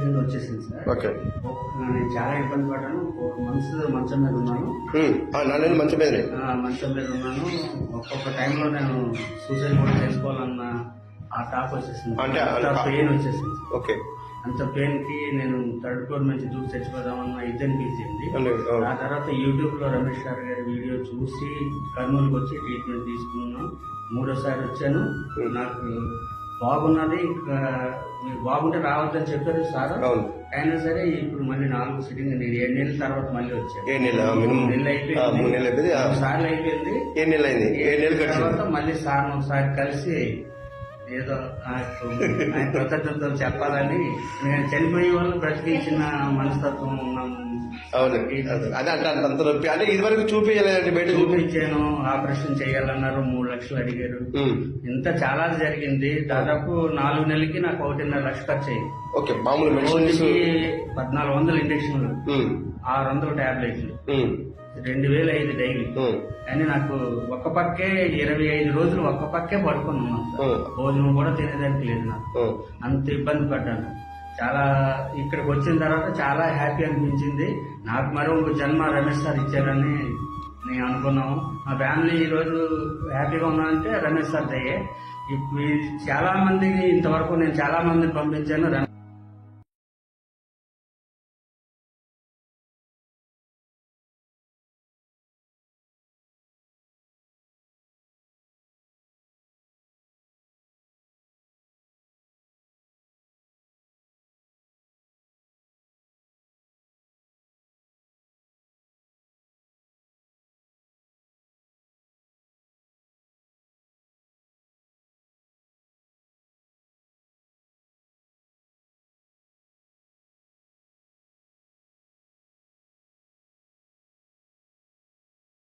కింద వచ్చేసింది sir. Okay. నేను చాలా ఇబ్బంది పడ్డాను. 4 months మంచం మీద ఉన్నాను. నేను మంచం మీద మంచం మీద ఉన్నాను. ఒక్కొక్క టైంలో నేను సూసైడ్ కూడా చేసుకోవాలన్న ఆ టాప్ వచ్చేసింది. అంటే పెయిన్ వచ్చేసింది. ఓకే. అంత పెయిన్ కి నేను 3rd floor నుంచి దూకి చచ్చిపోదామన్న ఇది అనిపించింది. ఆ తర్వాత యూట్యూబ్ లో రమేష్ గారి వీడియో చూసి కర్నూలుకి వచ్చి ట్రీట్మెంట్ తీసుకున్నాను. 3వ సారి వచ్చాను. నాకు బాగున్నది. ఇంకా మీరు బాగుంటే రావద్దని చెప్పారు సార్. అయినా సరే ఇప్పుడు మళ్ళీ 4 సిట్టింగ్ నేను 7 నెలల తర్వాత మళ్ళీ వచ్చాను. 7 నెలలు అయిపోయింది. 3 సార్లు అయిపోయింది. 7 నెలలు అయింది. 7 నెలల తర్వాత మళ్ళీ సార్ ఒకసారి కలిసి ఏదో ఆయన కృతజ్ఞతలు చెప్పాలని నేను చనిపోయే వాళ్ళు బ్రతికించిన మనస్తత్వం ఉన్నాము. అవును, అదే అంటే అంత నొప్పి అంటే ఇది వరకు చూపించలేదండి. బయట చూపించాను. ఆపరేషన్ చేయాలన్నారు. 3 లక్షలు అడిగారు. ఇంత చాలా జరిగింది. దాదాపు 4 నెలలకి నాకు 1.5 లక్ష ఖర్చు అయింది. ఓకే. మామూలు 1400 ఇంజక్షన్లు, 600 టాబ్లెట్లు, 2000 అయింది డైలీ. కానీ నాకు ఒక్క పక్కే 25 రోజులు ఒక్క పక్కే పడుకుని ఉన్నాను సార్. భోజనం కూడా తినేదానికి లేదు నాకు. అంత ఇబ్బంది పడ్డాను. చాలా ఇక్కడికి వచ్చిన తర్వాత చాలా హ్యాపీ అనిపించింది. నాకు మరో జన్మ రమేష్ సార్ ఇచ్చారని నేను అనుకున్నాము. మా ఫ్యామిలీ ఈ రోజు హ్యాపీగా ఉన్నానంటే రమేష్ సార్ దయ్యే. చాలా మందికి ఇంతవరకు నేను చాలా మందిని పంపించాను.